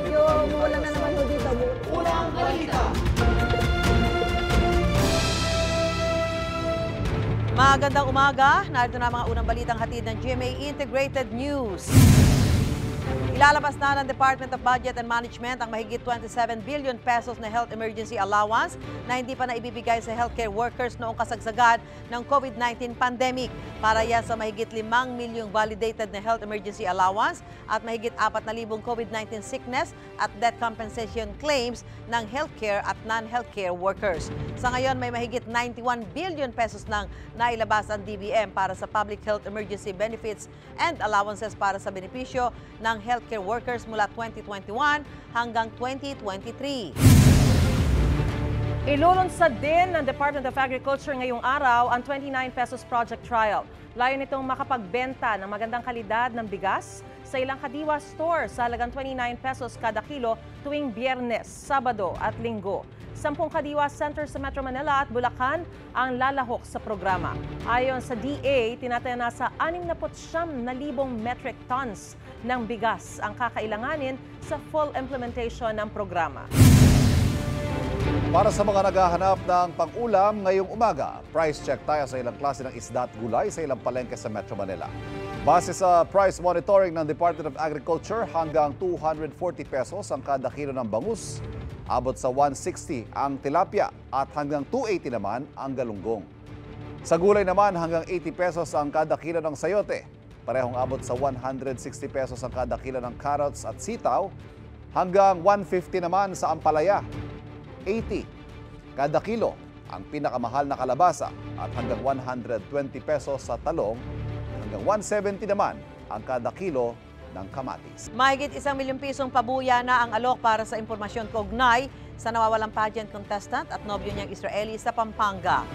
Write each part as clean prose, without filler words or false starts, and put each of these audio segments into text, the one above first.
Yung wala na naman ho dito. Unang balita. Magandang umaga. Narito na mga unang balitang hatid ng GMA Integrated News. Ilalabas na ng Department of Budget and Management ang mahigit 27 billion pesos na health emergency allowance na hindi pa naibibigay sa healthcare workers noong kasagsagan ng COVID-19 pandemic. Para yan sa mahigit 5 milyong validated na health emergency allowance at mahigit 4,000 COVID-19 sickness at death compensation claims ng healthcare at non-healthcare workers. Sa ngayon, may mahigit 91 billion pesos nang nailabas ang DBM para sa public health emergency benefits and allowances para sa benepisyo ng healthcare workers mula 2021 hanggang 2023. Ilulunsad din ng Department of Agriculture ngayong araw ang 29 pesos project trial. Layon nitong makapagbenta ng magandang kalidad ng bigas sa ilang kadiwa store sa halagang 29 pesos kada kilo tuwing Biyernes, Sabado at Linggo. 10 kadiwa center sa Metro Manila at Bulacan ang lalahok sa programa. Ayon sa DA, tinataya na sa 69,000 metric tons ng bigas ang kakailanganin sa full implementation ng programa. Para sa mga naghahanap ng pang-ulam ngayong umaga, price check tayo sa ilang klase ng isda at gulay sa ilang palengke sa Metro Manila. Base sa price monitoring ng Department of Agriculture, hanggang 240 pesos ang kada kilo ng bangus, abot sa 160 ang tilapia at hanggang 280 naman ang galunggong. Sa gulay naman, hanggang 80 pesos ang kada kilo ng sayote, parehong abot sa 160 pesos ang kada kilo ng carrots at sitaw, hanggang 150 naman sa ampalaya, 80 kada kilo ang pinakamahal na kalabasa at hanggang 120 pesos sa talong, hanggang 170 naman ang kada kilo ng kamatis. Mahigit 1 milyong pisong pabuya na ang alok para sa impormasyon kaugnay sa nawawalang pageant contestant at nobyo niyang Israeli sa Pampanga.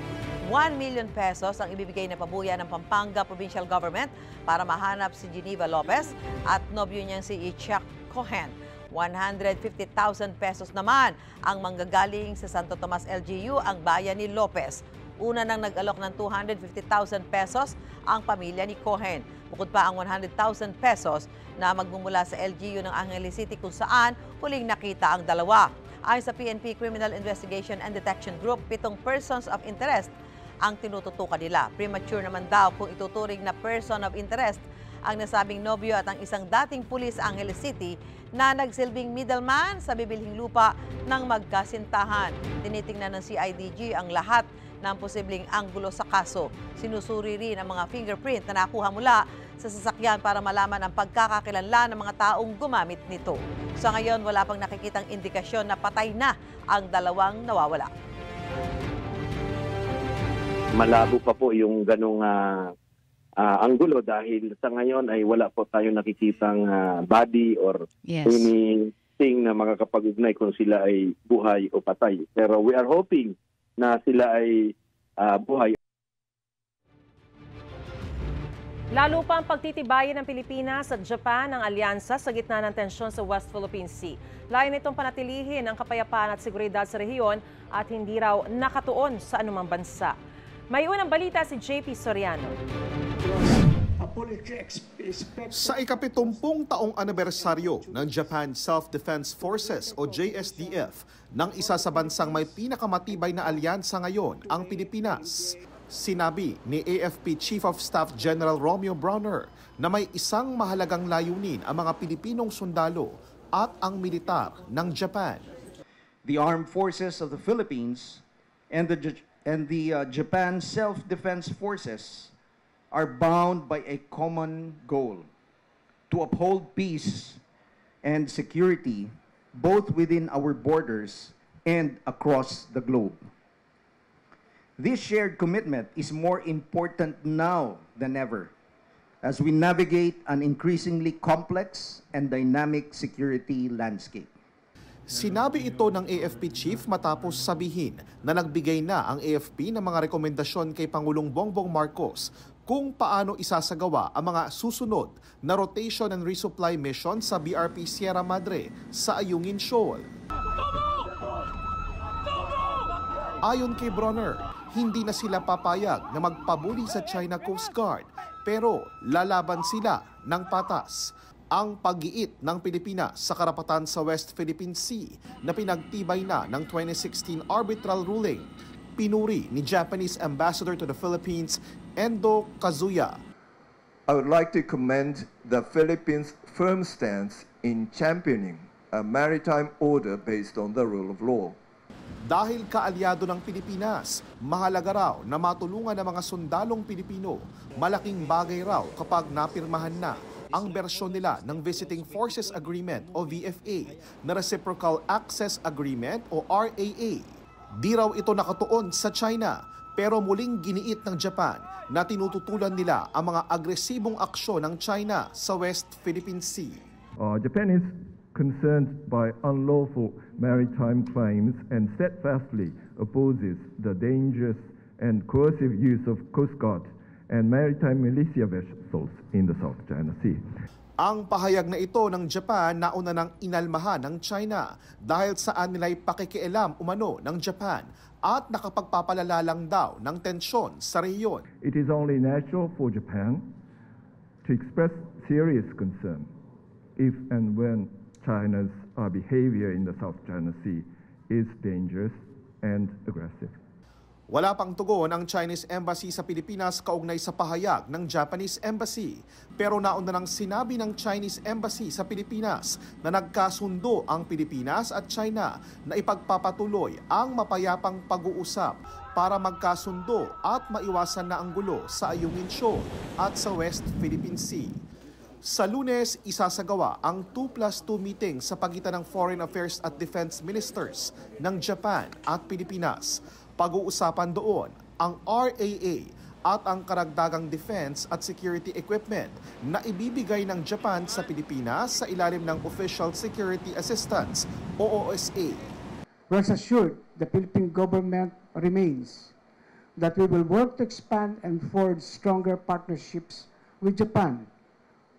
1 million pesos ang ibibigay na pabuya ng Pampanga Provincial Government para mahanap si Geneva Lopez at nobyo niyang si Ichak Cohen. 150,000 pesos naman ang manggagaling sa Santo Tomas LGU ang bayan ni Lopez. Una nang nag-alok ng 250,000 pesos ang pamilya ni Cohen. Bukod pa ang 100,000 pesos na magmumula sa LGU ng Angeles City kung saan huling nakita ang dalawa. Ayon sa PNP Criminal Investigation and Detection Group, 7 persons of interest ang tinututukan nila. Premature naman daw kung ituturing na person of interest ang nasabing nobyo at ang isang dating pulis sa Angeles City na nagsilbing middleman sa bibilhing lupa ng magkasintahan. Tinitingnan ng CIDG ang lahat ng posibleng anggulo sa kaso. Sinusuri rin ang mga fingerprint na nakuha mula sa sasakyan para malaman ang pagkakakilanlan ng mga taong gumamit nito. Sa ngayon, wala pang nakikitang indikasyon na patay na ang dalawang nawawala. Malabo pa po yung ganong anggulo dahil sa ngayon ay wala po tayong nakikitang body or anything na makakapag-ugnay kung sila ay buhay o patay. Pero we are hoping na sila ay buhay. Lalo pa ang pagtitibayan ng Pilipinas at Japan ang alyansa sa gitna ng tensyon sa West Philippine Sea. Layon nitong panatilihin ang kapayapaan at seguridad sa rehiyon at hindi raw nakatuon sa anumang bansa. May unang balita si JP Soriano. Sa ika-70 taong anibersaryo ng Japan Self-Defense Forces o JSDF, ng isa sa bansang may pinakamatibay na alyansa ngayon, ang Pilipinas. Sinabi ni AFP Chief of Staff General Romeo Brawner na may isang mahalagang layunin ang mga Pilipinong sundalo at ang militar ng Japan. The Armed Forces of the Philippines and the Japan Self-Defense Forces are bound by a common goal to uphold peace and security both within our borders and across the globe. This shared commitment is more important now than ever as we navigate an increasingly complex and dynamic security landscape. Sinabi ito ng AFP Chief matapos sabihin na nagbigay na ang AFP ng mga rekomendasyon kay Pangulong Bongbong Marcos kung paano isasagawa ang mga susunod na rotation and resupply mission sa BRP Sierra Madre sa Ayungin Shoal. Ayon kay Bronner, hindi na sila papayag na magpabuli sa China Coast Guard, pero lalaban sila ng patas. Ang pag-iit ng Pilipinas sa karapatan sa West Philippine Sea na pinagtibay na ng 2016 arbitral ruling, pinuri ni Japanese Ambassador to the Philippines, Endo Kazuya. I would like to commend the Philippines' firm stance in championing a maritime order based on the rule of law. Dahil kaalyado ng Pilipinas, mahalaga raw na matulungan ng mga sundalong Pilipino. Malaking bagay raw kapag napirmahan na ang bersyon nila ng Visiting Forces Agreement o VFA na Reciprocal Access Agreement o RAA. Di raw ito nakatuon sa China, pero muling giniit ng Japan na tinututulan nila ang mga agresibong aksyon ng China sa West Philippine Sea. Japan is concerned by unlawful maritime claims and steadfastly opposes the dangerous and coercive use of Coast Guard and maritime militia vessels in the South China Sea. Ang pahayag na ito ng Japan nauna ng inalmahan ng China dahil saan nila'y pakikialam umano ng Japan at nakapagpapalala lang daw ng tensyon sa rehiyon. It is only natural for Japan to express serious concern if and when China's behavior in the South China Sea is dangerous and aggressive. Wala pang tugon ang Chinese Embassy sa Pilipinas kaugnay sa pahayag ng Japanese Embassy. Pero nauna nang sinabi ng Chinese Embassy sa Pilipinas na nagkasundo ang Pilipinas at China na ipagpapatuloy ang mapayapang pag-uusap para magkasundo at maiwasan na ang gulo sa Ayungin Shoal at sa West Philippine Sea. Sa Lunes, isasagawa ang 2+2 meeting sa pagitan ng Foreign Affairs at Defense Ministers ng Japan at Pilipinas. Pag-uusapan doon ang RAA at ang karagdagang defense at security equipment na ibibigay ng Japan sa Pilipinas sa ilalim ng Official Security Assistance o OSA. Rest assured, the Philippine government remains that we will work to expand and forge stronger partnerships with Japan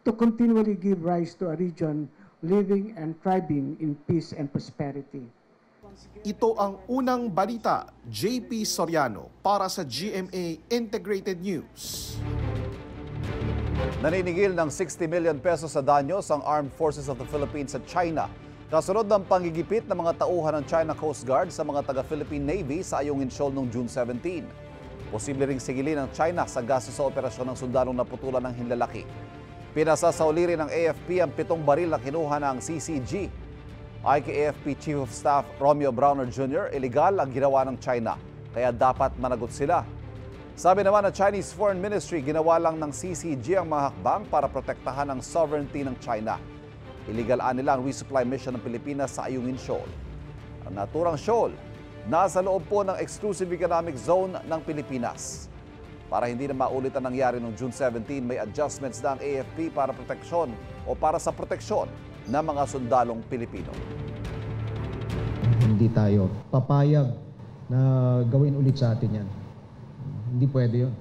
to continually give rise to a region living and thriving in peace and prosperity. Ito ang unang balita, JP Soriano para sa GMA Integrated News. Naniningil ng 60 million pesos sa danyos ang Armed Forces of the Philippines sa China. Kasunod ng panggigipit ng mga tauhan ng China Coast Guard sa mga taga-Philippine Navy sa Ayungin Shoal noong June 17. Posible ring sigilin ng China sa gastos sa operasyon ng sundalong naputulan ng hinlalaki. Pinasasauli rin ng AFP ang 7 baril na kinuha ng CCG. Ay kay AFP Chief of Staff Romeo Browner Jr., illegal ang ginawa ng China, kaya dapat managot sila. Sabi naman ng Chinese Foreign Ministry, ginawa lang ng CCG ang mga hakbang para protektahan ang sovereignty ng China. Illegal nila ang resupply mission ng Pilipinas sa Ayungin Shoal. Ang naturang shoal, nasa loob po ng Exclusive Economic Zone ng Pilipinas. Para hindi na maulit ang nangyari noong June 17, may adjustments na ang AFP para proteksyon o para sa proteksyon ng mga sundalong Pilipino. Hindi tayo papayag na gawin ulit sa atin yan. Hindi pwede yun.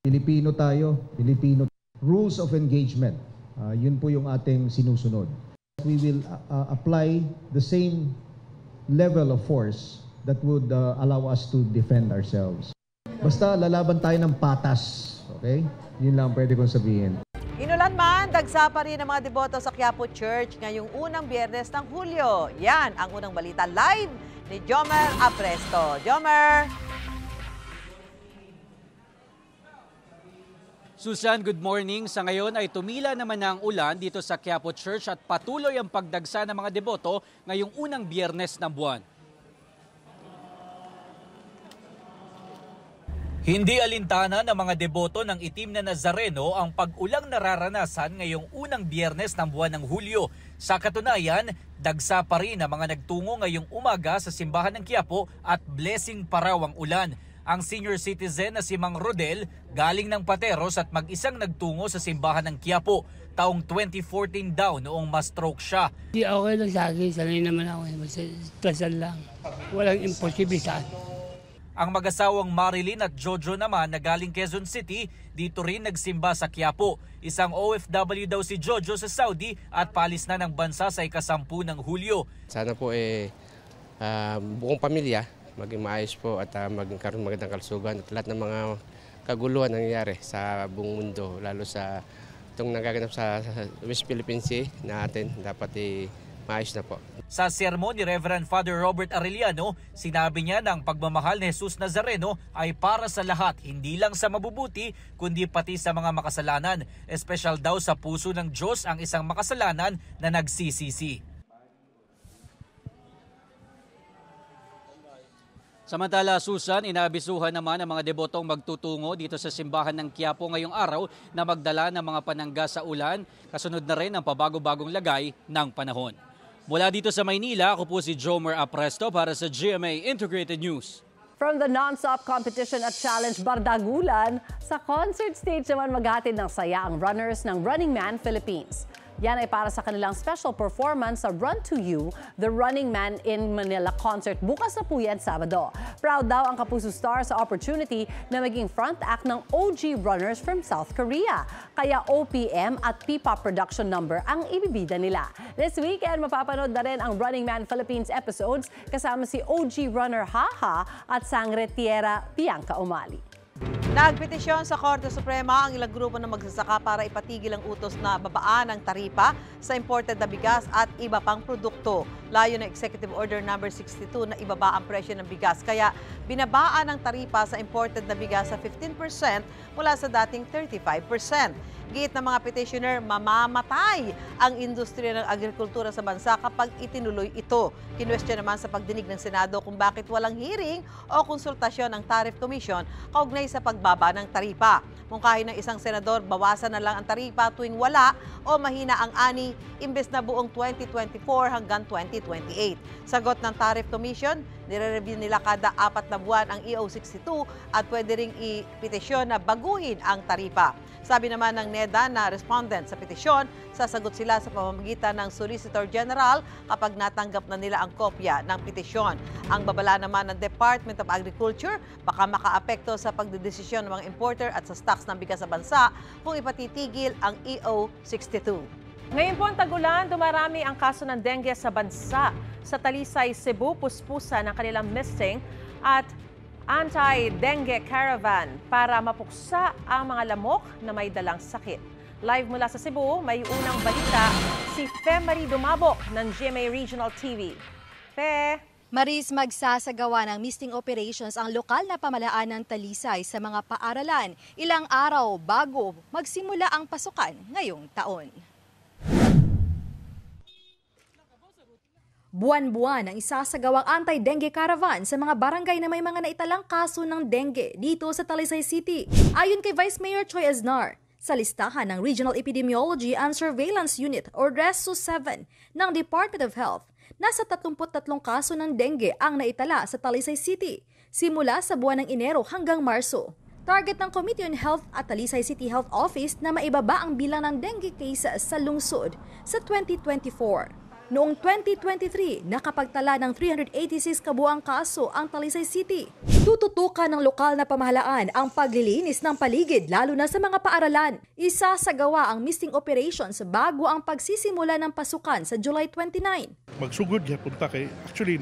Pilipino tayo, Pilipino. Rules of engagement, yun po yung ating sinusunod. We will apply the same level of force that would allow us to defend ourselves. Basta lalaban tayo ng patas, okay? Yun lang pwede kong sabihin. Inulan man, dagsa pa rin ang mga deboto sa Quiapo Church ngayong unang Biyernes ng Hulyo. Yan ang unang balita live ni Jomer Apresto. Jomer! Susan, good morning. Sa ngayon ay tumila naman na ang ulan dito sa Quiapo Church at patuloy ang pagdagsa ng mga deboto ngayong unang Biyernes ng buwan. Hindi alintana ng mga deboto ng itim na Nazareno ang pag-ulang nararanasan ngayong unang Biyernes ng buwan ng Hulyo. Sa katunayan, dagsa pa rin ang mga nagtungo ngayong umaga sa simbahan ng Quiapo at blessing pa raw ang ulan. Ang senior citizen na si Mang Rodel galing ng Pateros at mag-isang nagtungo sa simbahan ng Quiapo. Taong 2014 daw noong ma-stroke siya. Di okay lang sa akin, sanay naman ako. Plasan lang. Walang imposibilidad. Ang mag-asawang Marilyn at Jojo naman na galing Quezon City, dito rin nagsimba sa Quiapo. Isang OFW daw si Jojo sa Saudi at paalis na ng bansa sa ika-10 ng Hulyo. Sana po buong pamilya maging maayos po at magkaroon magandang kalusugan at lahat ng mga kaguluhan nangyayari sa buong mundo, lalo sa itong nagaganap sa West Philippine Sea natin, dapat maayos na po. Sa sermon ni Reverend Father Robert Arellano, sinabi niya na ang pagmamahal ni Jesus Nazareno ay para sa lahat, hindi lang sa mabubuti, kundi pati sa mga makasalanan. Espesyal daw sa puso ng Diyos ang isang makasalanan na nagsisisi. Samantala, Susan, inaabisuhan naman ang mga debotong magtutungo dito sa simbahan ng Quiapo ngayong araw na magdala ng mga panangga sa ulan, kasunod na rin ang pabago-bagong lagay ng panahon. Mula dito sa Maynila, ako po si Jomer Apresto para sa GMA Integrated News. From the non-stop competition at challenge Bardagulan, sa concert stage naman maghatid ng saya ang runners ng Running Man Philippines. Yan ay para sa kanilang special performance sa Run to You, the Running Man in Manila concert bukas na po yan Sabado. Proud daw ang Kapuso Star sa opportunity na maging front act ng OG runners from South Korea. Kaya OPM at P-pop production number ang ibibida nila. This weekend, mapapanood na rin ang Running Man Philippines episodes kasama si OG runner Haha at Sangretiera Bianca Umali. Nagpetisyon sa Korte Suprema ang ilang grupo ng magsasaka para ipatigil ang utos na babaan ng taripa sa imported na bigas at iba pang produkto. Layo ng Executive Order No. 62 na ibaba ang presyo ng bigas. Kaya binabaan ang taripa sa imported na bigas sa 15% mula sa dating 35%. Giit ng mga petitioner, mamamatay ang industriya ng agrikultura sa bansa kapag itinuloy ito. Kinwestiyon naman sa pagdinig ng Senado kung bakit walang hearing o konsultasyon ng Tariff Commission kaugnay sa pagbaba ng taripa. Mungkahin ng isang senador, bawasan na lang ang taripa tuwing wala o mahina ang ani imbes na buong 2024 hanggang 2028. Sagot ng Tariff Commission, nire-review nila kada 4 na buwan ang EO62 at pwede ring ipetisyon na baguhin ang taripa. Sabi naman ng NEDA na respondent sa petisyon, sasagot sila sa pamamagitan ng Solicitor General kapag natanggap na nila ang kopya ng petisyon. Ang babala naman ng Department of Agriculture, baka makaapekto sa pagdedesisyon ng mga importer at sa stocks ng bigas sa bansa kung ipatitigil ang EO62. Ngayon po ang tag-ulan, dumarami ang kaso ng dengue sa bansa. Sa Talisay, Cebu, puspusan ng kanilang misting at anti-dengue caravan para mapuksa ang mga lamok na may dalang sakit. Live mula sa Cebu, may unang balita si Fe Marie Dumabok ng GMA Regional TV. Fe! Maris, magsasagawa ng misting operations ang lokal na pamahalaan ng Talisay sa mga paaralan ilang araw bago magsimula ang pasukan ngayong taon. Buwan-buwan ang isasagawang anti-dengue caravan sa mga barangay na may mga naitalang kaso ng dengue dito sa Talisay City. Ayon kay Vice Mayor Choi Aznar, sa listahan ng Regional Epidemiology and Surveillance Unit o RESO 7 ng Department of Health, nasa 33 kaso ng dengue ang naitala sa Talisay City simula sa buwan ng Enero hanggang Marso. Target ng Committee on Health at Talisay City Health Office na maibaba ang bilang ng dengue cases sa lungsod sa 2024. Noong 2023, nakapagtala ng 386 kabuang kaso ang Talisay City. Tututukan ng lokal na pamahalaan ang paglilinis ng paligid lalo na sa mga paaralan. Isasagawa ang misting operations bago ang pagsisimula ng pasukan sa July 29. Magsugod ya punta kay actually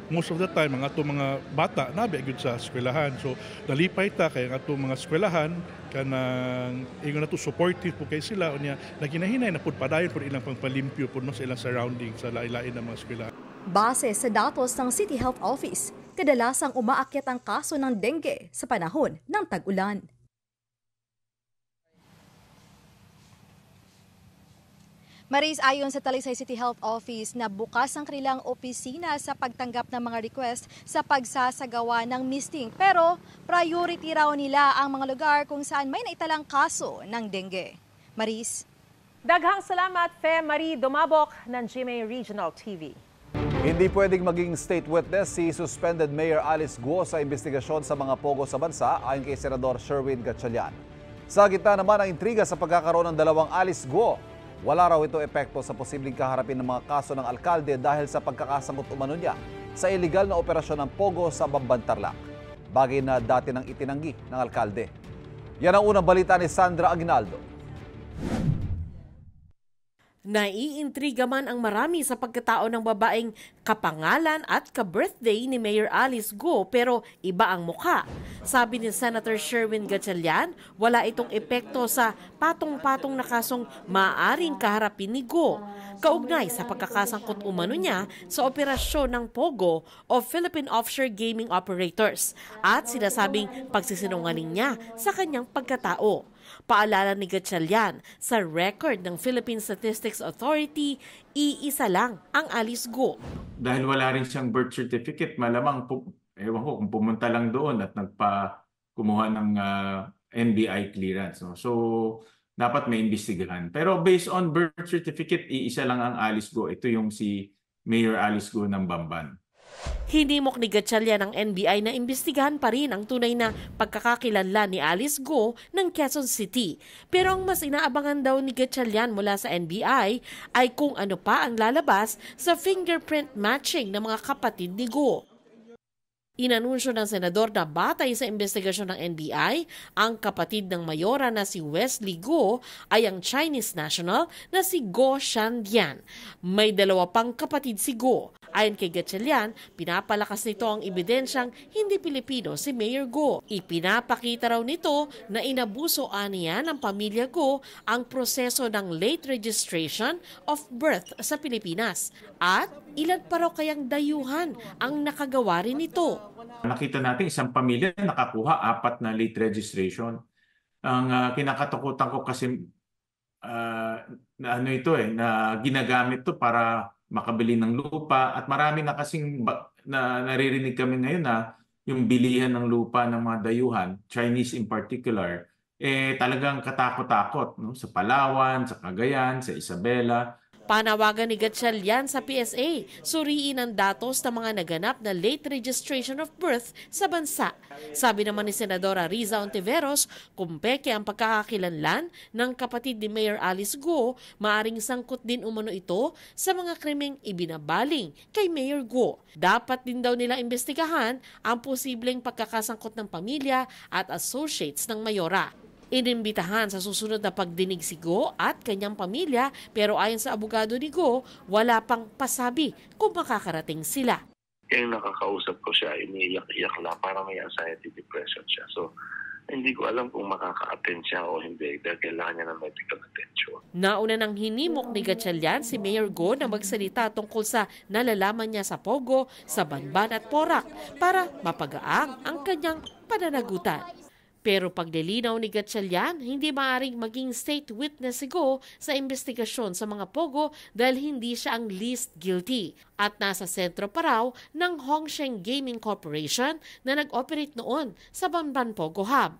most of the time ang ato mga bata nabi gyud sa eskwelahan, so nalipay ta kay ang ato mga eskwelahan kanang ingon nato supportive po kay sila unya naginahinay na pud padayon pud ilang pangpalimpyo pud no sa ilang surroundings sa lain-lain ng mga eskwelahan. Base sa datos ng City Health Office, kadalasang umaakyat ang kaso ng dengue sa panahon ng tag-ulan. Maris, ayon sa Talisay City Health Office na bukas ang kanilang opisina sa pagtanggap ng mga request sa pagsasagawa ng misting. Pero priority raw nila ang mga lugar kung saan may naitalang kaso ng dengue. Maris? Daghang salamat, Fe Marie Dumabok ng GMA Regional TV. Hindi pwedeng maging state witness si suspended Mayor Alice Guo sa investigasyon sa mga pogo sa bansa ayon kay Senador Sherwin Gatchalian. Sa gitna naman ang intriga sa pagkakaroon ng dalawang Alice Guo, wala raw ito epekto sa posibleng kaharapin ng mga kaso ng alkalde dahil sa pagkakasagot umano niya sa iligal na operasyon ng pogo sa Bamban-Tarlac. Bagay na dati nang itinanggi ng alkalde. Yan ang unang balita ni Sandra Aguinaldo. Naiintriga man ang marami sa pagkatao ng babaeng kapangalan at ka-birthday ni Mayor Alice Go pero iba ang mukha. Sabi ni Senator Sherwin Gatchalian, wala itong epekto sa patong-patong na kasong maaaring kaharapin ni Go. Kaugnay sa pagkakasangkot umano niya sa operasyon ng POGO o Philippine Offshore Gaming Operators at sinasabing pagsisinungaling niya sa kanyang pagkatao. Paalala ni Gatchalian, sa record ng Philippine Statistics Authority, iisa lang ang Alice Go. Dahil wala rin siyang birth certificate, malamang, ewan ko, kung pumunta lang doon at kumuha ng NBI clearance. No? So, dapat may imbestigahan. Pero based on birth certificate, iisa lang ang Alice Go. Ito yung si Mayor Alice Go ng Bamban. Hinimok ni Gatchalian ng NBI na imbestigahan pa rin ang tunay na pagkakakilanlan ni Alice Go ng Quezon City. Pero ang mas inaabangan daw ni Gatchalian mula sa NBI ay kung ano pa ang lalabas sa fingerprint matching ng mga kapatid ni Go. Inanunsyo ng senador na batay sa investigasyon ng NBI, ang kapatid ng mayora na si Wesley Go ay ang Chinese national na si Go Shandian. May dalawa pang kapatid si Go. Ayon kay Gatchalian, pinapalakas nito ang ebidensyang hindi Pilipino si Mayor Go. Ipinapakita raw nito na inabuso niya ng pamilya Go ang proseso ng late registration of birth sa Pilipinas. At ilan pa raw kayang dayuhan ang nakagawa rin nito. Nakita natin isang pamilya nakakuha 4 na late registration. Ang kinakatakutan ko kasi na ginagamit to para makabili ng lupa at marami na kasing naririnig kami ngayon na yung bilihan ng lupa ng mga dayuhan, Chinese in particular, talagang katakot-takot, no? Sa Palawan, sa Cagayan, sa Isabela. Panawagan ni Gatchalian sa PSA, suriin ang datos ng mga naganap na late registration of birth sa bansa. Sabi naman ni Senadora Riza Ontiveros, kung peke ang pagkakakilanlan ng kapatid ni Mayor Alice Go, maaring sangkot din umano ito sa mga krimeng ibinabaling kay Mayor Go. Dapat din daw nilang imbestigahan ang posibleng pagkakasangkot ng pamilya at associates ng mayora. Inimbitahan sa susunod na pagdinig si Go at kanyang pamilya pero ayon sa abogado ni Go, wala pang pasabi kung makakarating sila. Kaya nakakausap ko siya, iniiyak-iyak lang, parang may anxiety depression siya. So, hindi ko alam kung makaka-attend siya o hindi dahil kailangan niya ng medical attention. Nauna nang hinimok ni Gatchalian si Mayor Go na magsalita tungkol sa nalalaman niya sa POGO, sa Banban at Porac para mapagaang ang kanyang pananagutan. Pero paglilinaw ni Gatchalian, hindi maaaring maging state witness si Go sa investigasyon sa mga POGO dahil hindi siya ang least guilty. At nasa sentro pa raw ng Hongsheng Gaming Corporation na nag-operate noon sa Banban POGO Hub.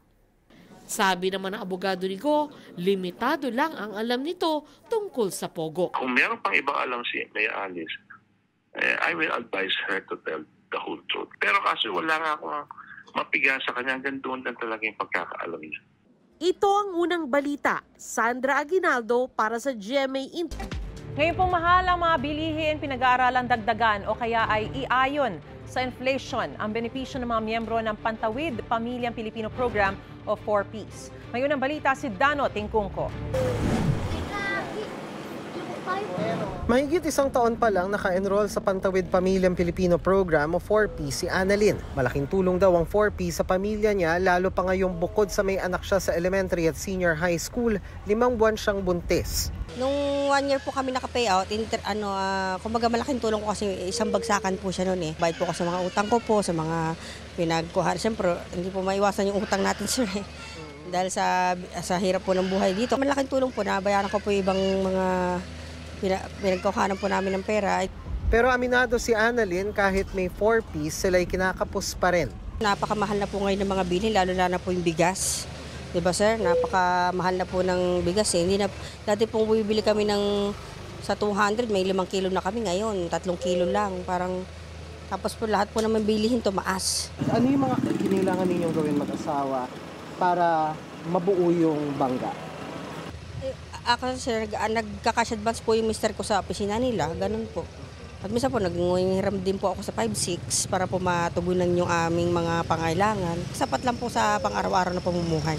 Sabi naman ng abogado ni Go, limitado lang ang alam nito tungkol sa POGO. Kung meron pang ibang alam si Mayor Alice, I will advise her to tell the whole truth. Pero kasi wala nga akong mapiga sa kanya, hanggang doon lang talaga yung pagkakaalam niya. Ito ang unang balita. Sandra Aguinaldo para sa GMA Info. Ngayon pong mahal ang mga bilihin, pinag-aaralan dagdagan o kaya ay iayon sa inflation ang benepisyo ng mga miyembro ng Pantawid Pamilyang Pilipino Program o 4Ps. Ngayon ang balita si Dano Tingkungko. Mahigit isang taon pa lang naka-enroll sa Pantawid Pamilyang Pilipino Program o 4P si Annalyn. Malaking tulong daw ang 4P sa pamilya niya lalo pa ngayong bukod sa may anak siya sa elementary at senior high school, 5 buwan siyang buntis. Nung 1 year po kami naka-payout, kumbaga malaking tulong ko kasi isang bagsakan po siya noon eh. Bayad po ko sa mga utang ko po, sa mga pinagkuhan. Siyempre, hindi po maiwasan yung utang natin sir eh. Dahil sa hirap po ng buhay dito. Malaking tulong po na bayaran ko po ibang mga pinagkuhanan po namin ng pera. Pero aminado si Annalyn kahit may 4Ps, sila'y kinakapos pa rin. Napakamahal na po ngayon ng mga bilhin, lalo na po yung bigas. Diba sir? Napakamahal na po ng bigas eh. Dati pong bumibili kami sa 200, may 5 kilo na kami ngayon, 3 kilo lang. Tapos po lahat po naman bilihin tumaas. Ano yung mga kailangan ninyong gawin mag-asawa para mabuo yung bangga? Ako sir, nagka-cash advance po yung mister ko sa opisina nila, ganun po. At minsan po, naghiram din po ako sa 5-6 para po matugunan yung aming mga pangailangan. Sapat lang po sa pang-araw-araw na pamumuhay.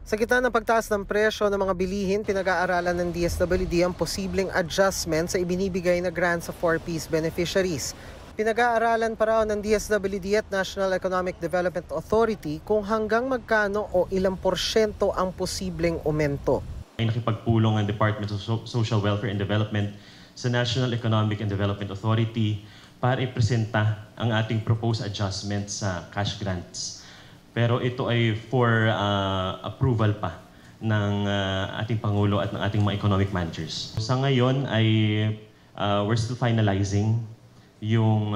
Sa gitna ng pagtaas ng presyo ng mga bilihin, pinag-aaralan ng DSWD ang posibleng adjustment sa ibinibigay na grant sa 4Ps beneficiaries. Pinag-aaralan pa raw ng DSWD at National Economic Development Authority kung hanggang magkano o ilang porsyento ang posibleng aumento. Ay nakipagpulong ang Department of Social Welfare and Development sa National Economic and Development Authority para ipresenta ang ating proposed adjustment sa cash grants. Pero ito ay for approval pa ng ating Pangulo at ng ating mga economic managers. Sa ngayon ay we're still finalizing yung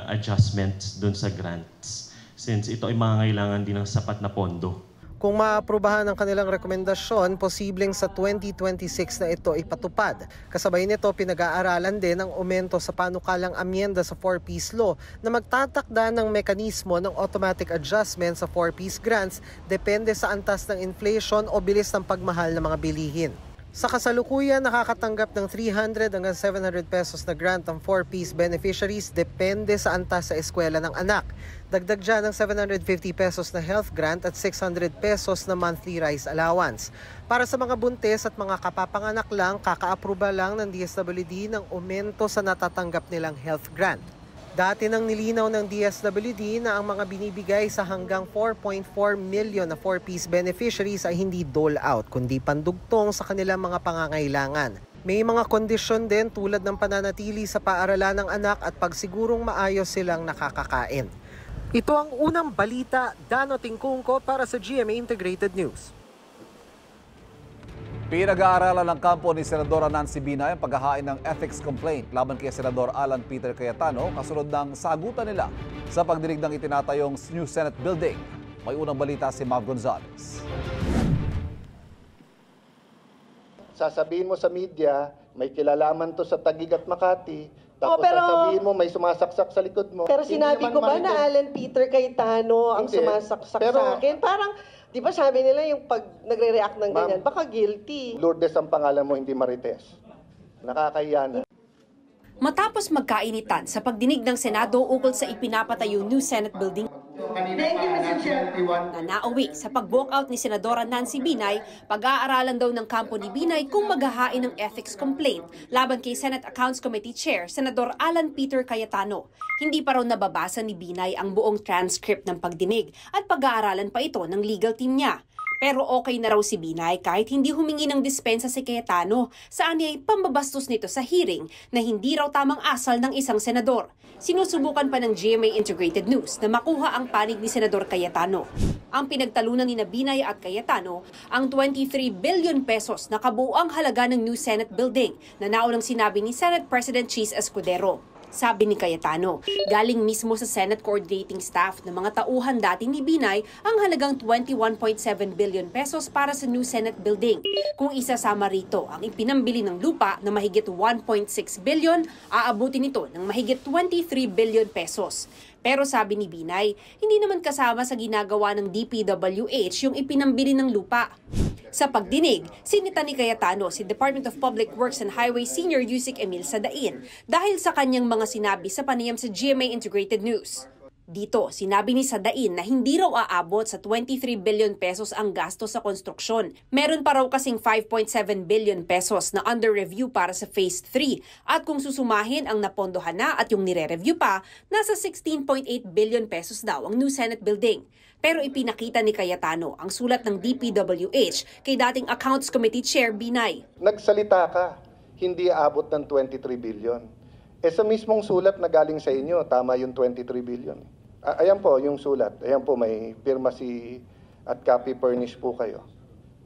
adjustments dun sa grants since ito ay mangangailangan din ng sapat na pondo. Kung maaprubahan ang kanilang rekomendasyon, posibleng sa 2026 na ito ipatupad. Kasabay nito, pinag-aaralan din ang aumento sa panukalang amyenda sa 4Ps law na magtatakda ng mekanismo ng automatic adjustment sa 4Ps grants depende sa antas ng inflation o bilis ng pagmahal ng mga bilihin. Sa kasalukuyan, nakakatanggap ng 300 hanggang 700 pesos na grant ang 4Ps beneficiaries depende sa antas sa eskwela ng anak. Dagdag dyan ng 750 pesos na health grant at 600 pesos na monthly rice allowance. Para sa mga buntis at mga kapapanganak lang, kaka-aproba lang ng DSWD ng aumento sa natatanggap nilang health grant. Dati nang nilinaw ng DSWD na ang mga binibigay sa hanggang 4.4 million na 4Ps beneficiaries ay hindi dole out, kundi pandugtong sa kanilang mga pangangailangan. May mga kondisyon din tulad ng pananatili sa paaralan ng anak at pagsigurong maayos silang nakakakain. Ito ang unang balita, Dano Tingkungko para sa GMA Integrated News. Pinag-aaralan ng kampo ni Senadora Nancy Binay ang paghahain ng ethics complaint laban kay Senador Alan Peter Cayetano kasunod ng sagutan nila sa pagdinig ng itinatayong new Senate building. May unang balita si Mav Gonzalez. Sasabihin mo sa media, may kilalaman to sa Taguig at Makati, tapos sasabihin mo may sumasaksak sa likod mo. Pero sinabi ko ba na Alan Peter Cayetano ang sumasaksak sa akin? Parang, di ba sabi nila yung pag nagre-react ng ganyan, baka guilty. Lourdes ang pangalan mo, hindi Marites. Nakakahiya na. Matapos magkainitan sa pagdinig ng Senado ukol sa ipinapatayong new Senate building, na nauwi sa pag-walkout ni Senadora Nancy Binay, pag-aaralan daw ng kampo ni Binay kung maghahain ng ethics complaint laban kay Senate Accounts Committee Chair Senador Alan Peter Cayetano. Hindi pa raw nababasa ni Binay ang buong transcript ng pagdinig at pag-aaralan pa ito ng legal team niya. Pero okay na raw si Binay kahit hindi humingi ng dispensa si Cayetano, saan niya ay pambabastos nito sa hearing na hindi raw tamang asal ng isang senador. Sinusubukan pa ng GMA Integrated News na makuha ang panig ni Senador Cayetano. Ang pinagtalunan ni Binay at Cayetano ang 23 billion pesos na kabuuang halaga ng new Senate building na naunang sinabi ni Senate President Cheese Escudero. Sabi ni Cayetano, galing mismo sa Senate coordinating staff ng mga tauhan dati ni Binay ang halagang 21.7 billion pesos para sa new Senate building. Kung isasama rito ang ipinambili ng lupa na mahigit 1.6 billion, aabutin ito ng mahigit 23 billion pesos. Pero sabi ni Binay, hindi naman kasama sa ginagawa ng DPWH yung ipinambili ng lupa. Sa pagdinig, sinita ni Cayetano si Department of Public Works and Highways Senior Yusik Emil Sadain dahil sa kanyang mga sinabi sa panayam sa GMA Integrated News. Dito, sinabi ni Sadain na hindi raw aabot sa 23 billion pesos ang gasto sa konstruksyon. Meron pa raw kasing 5.7 billion pesos na under review para sa Phase 3 at kung susumahin ang napondohan na at yung nire-review pa, nasa 16.8 billion pesos daw ang new Senate building. Pero ipinakita ni Cayetano ang sulat ng DPWH kay dating Accounts Committee Chair Binay. Nagsalita ka, hindi aabot ng 23 billion. Sa mismong sulat na galing sa inyo, tama yung 23 billion. Ayan po yung sulat. Ayan po, may pirma at copy furnish po kayo.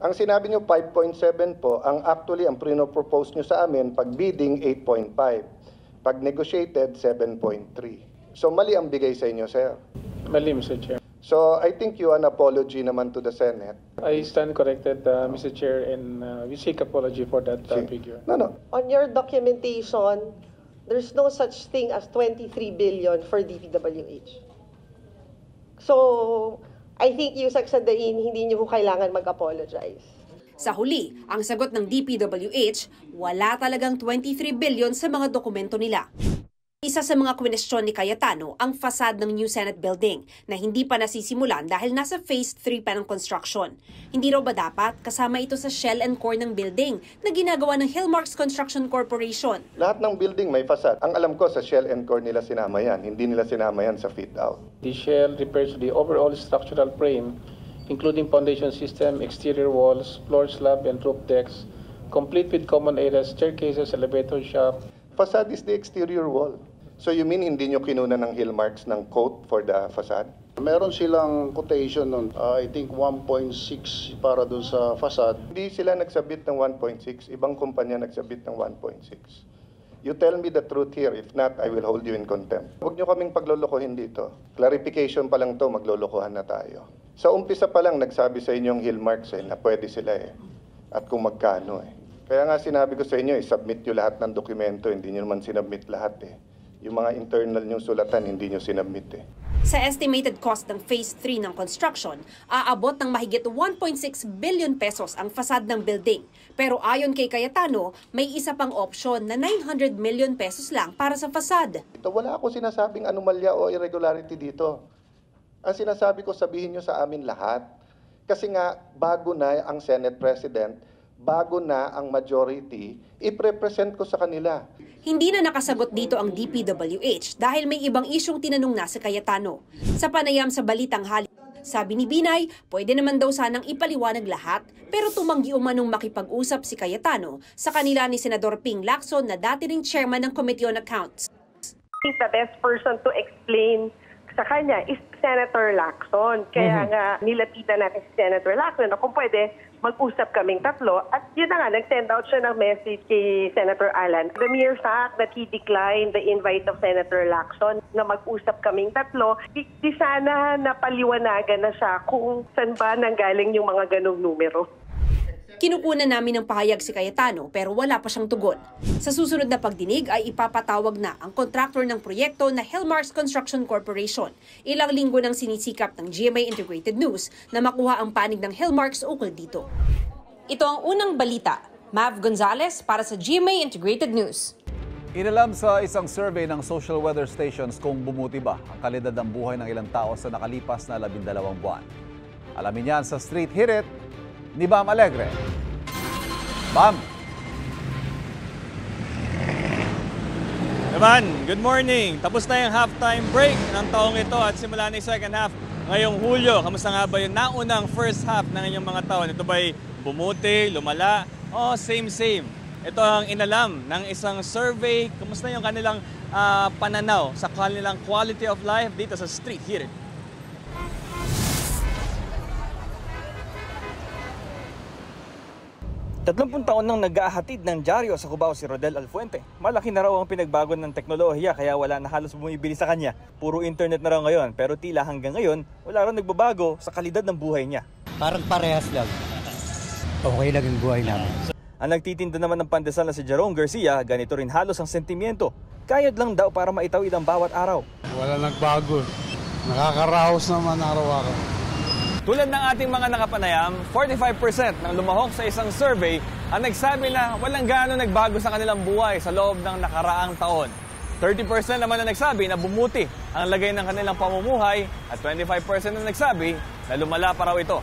Ang sinabi nyo 5.7 po, ang pre-propose nyo sa amin, pag bidding 8.5. Pag negotiated, 7.3. So mali ang bigay sa inyo, sir. Mali, Mr. Chair. So I think you an apology naman to the Senate. I stand corrected, Mr. Chair, and we seek apology for that figure. No. On your documentation, there's no such thing as 23 billion for DPWH. So, I think Yusek Sadain, hindi niyo kailangan mag-apologize. Sa huli, ang sagot ng DPWH, wala talagang 23 billion sa mga dokumento nila. Isa sa mga kwestiyon ni Cayetano ang fasad ng new Senate building na hindi pa nasisimulan dahil nasa phase 3 pa ng construction. Hindi raw ba dapat kasama ito sa shell and core ng building na ginagawa ng Hillmarks Construction Corporation? Lahat ng building may fasad. Ang alam ko sa shell and core nila sinama yan. Hindi nila sinama yan sa fit out. The shell refers to the overall structural frame, including foundation system, exterior walls, floor slab, and roof decks, complete with common areas, staircases, elevator shaft. Facade is the exterior wall. So you mean hindi nyo kinuna ng Hillmarks ng coat for the facade? Meron silang quotation nun, I think 1.6 para doon sa facade. Hindi sila nagsabit ng 1.6, ibang kumpanya nagsabit ng 1.6. You tell me the truth here, if not, I will hold you in contempt. Huwag nyo kaming paglolokohin dito. Clarification pa lang to, maglolokohan na tayo. Sa umpisa pa lang, nagsabi sa inyo yung Hillmarks na pwede sila at kung magkano Kaya nga sinabi ko sa inyo, submit nyo lahat ng dokumento, hindi nyo naman sinubmit lahat Yung mga internal nyong sulatan, hindi nyo sinubmit Sa estimated cost ng Phase 3 ng construction, aabot ng mahigit 1.6 billion pesos ang fasad ng building. Pero ayon kay Cayetano, may isa pang option na 900 million pesos lang para sa fasad. Wala ako sinasabing anomalya o irregularity dito. Ang sinasabi ko, sabihin nyo sa amin lahat. Kasi nga, bago na ang Senate President, bago na ang majority, i-represent ko sa kanila. Hindi na nakasagot dito ang DPWH dahil may ibang isyong tinanong na sa Cayetano. Sa panayam sa Balitang Hali, sabi ni Binay, pwede naman daw sanang ipaliwanag lahat, pero tumanggi umanong makipag-usap si Cayetano sa kanila ni Senador Ping Lacson na dati ring chairman ng Committee on Accounts. The best person to explain sa kanya is Senator Lacson. Kaya nga nilapitan natin si Senator Lacson na kung pwede mag-usap kaming tatlo. At yun na nga, nag-send out siya ng message kay Senator Alan. The mere fact that he declined the invite of Senator Lacson na mag-usap kaming tatlo, di sana napaliwanagan na siya kung saan ba nanggaling yung mga ganong numero. Kinukunan namin ng pahayag si Cayetano pero wala pa siyang tugon. Sa susunod na pagdinig ay ipapatawag na ang kontraktor ng proyekto na Hillmarks Construction Corporation. Ilang linggo nang sinisikap ng GMA Integrated News na makuha ang panig ng Hillmarks ukol dito. Ito ang unang balita. Mav Gonzalez para sa GMA Integrated News. Inalam sa isang survey ng social weather stations kung bumuti ba ang kalidad ng buhay ng ilang tao sa nakalipas na 12 buwan. Alamin yan sa Street Hirit ni Bam Alegre. Bam! Naman, good morning. Tapos na yung halftime break ng taong ito at simula na yung second half ngayong Hulyo. Kamusta nga ba yung naunang first half ng inyong mga taon? Ito ba'y bumuti, lumala? Same. Ito ang inalam ng isang survey. Kamusta yung kanilang pananaw sa kanilang quality of life dito sa Street Hirit? 30 taon nang nag-aahatid ng dyaryo sa Cubao si Rodel Alfuente. Malaki na raw ang pinagbago ng teknolohiya kaya wala na halos bumibili sa kanya. Puro internet na raw ngayon pero tila hanggang ngayon wala raw nagbabago sa kalidad ng buhay niya. Parang parehas lang. Okay lang yung buhay namin. Ang nagtitinda naman ng pandesal na si Jerome Garcia, ganito rin halos ang sentimiento. Kayod lang daw para maitawid ang bawat araw. Wala nagbago. Nakakaraos naman araw-araw. Tulad ng ating mga nakapanayam, 45% ng lumahok sa isang survey ang nagsabi na walang gaano nagbago sa kanilang buhay sa loob ng nakaraang taon. 30% naman na nagsabi na bumuti ang lagay ng kanilang pamumuhay at 25% na nagsabi na lumala pa raw ito.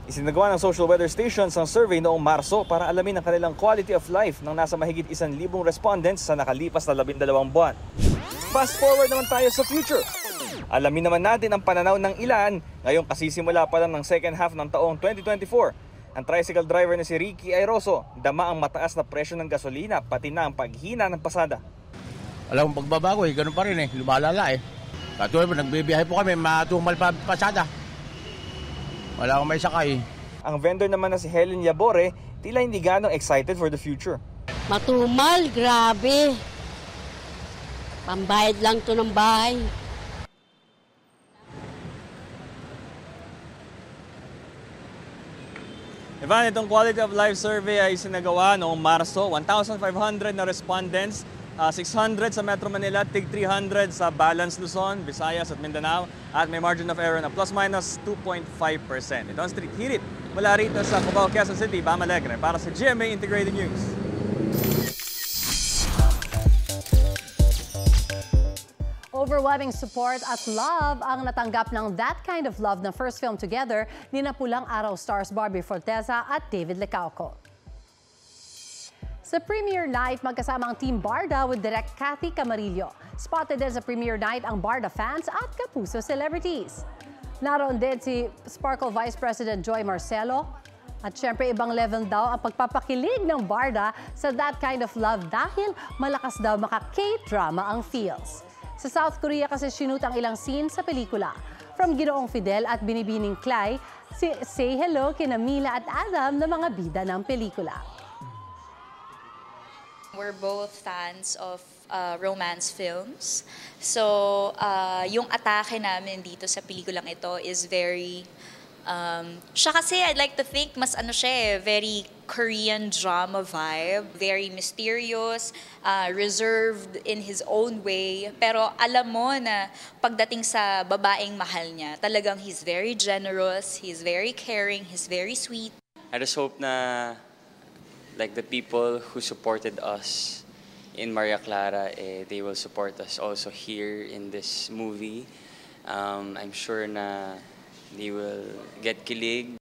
Isinagawa ng social weather stations ang survey noong Marso para alamin ang kanilang quality of life ng nasa mahigit 1,000 respondents sa nakalipas na 12 buwan. Fast forward naman tayo sa future. Alamin naman natin ang pananaw ng ilan ngayong kasisimula pa lang ng second half ng taong 2024. Ang tricycle driver na si Ricky Airoso, dama ang mataas na presyo ng gasolina pati na ang paghina ng pasada. Alam mo, pagbabago ganun pa rin lumalala Katulad nagbibiyahe po kami, matumal pa pasada. Wala akong may sakay. Ang vendor naman na si Helen Yabore, tila hindi ganong excited for the future. Matumal, grabe. Pambayad lang to ng bahay. Ivan, itong quality of life survey ay sinagawa noong Marso. 1,500 na respondents, 600 sa Metro Manila, tig 300 sa Balance Luzon, Visayas at Mindanao. At may margin of error na plus-minus 2.5%. Ito ang Street Hirit mula rito sa Cubao, Quezon City, Bam Alegre para sa GMA Integrated News. Overwhelming support at love ang natanggap ng That Kind of Love na first film together ni Napulang Araw stars Barbie Forteza at David Lecauco. Sa premiere night, magkasama ang Team Barda with Direct Kathy Camarillo. Spotted din sa premiere night ang Barda fans at kapuso celebrities. Naroon din si Sparkle Vice President Joy Marcelo. At syempre, ibang level daw ang pagpapakilig ng Barda sa That Kind of Love dahil malakas daw maka-K-drama ang feels. Sa South Korea kasi sinut ang ilang scene sa pelikula. From Ginoong Fidel at Binibining Clay, say hello kina Mila at Adam na mga bida ng pelikula. We're both fans of romance films. So, yung atake namin dito sa pelikulang ito is very... siya kasi, I'd like to think, mas very Korean drama vibe. Very mysterious, reserved in his own way. Pero alam mo na pagdating sa babaeng mahal niya, talagang he's very generous, he's very caring, he's very sweet. I just hope na like the people who supported us in Maria Clara, they will support us also here in this movie. I'm sure na they will get kilig.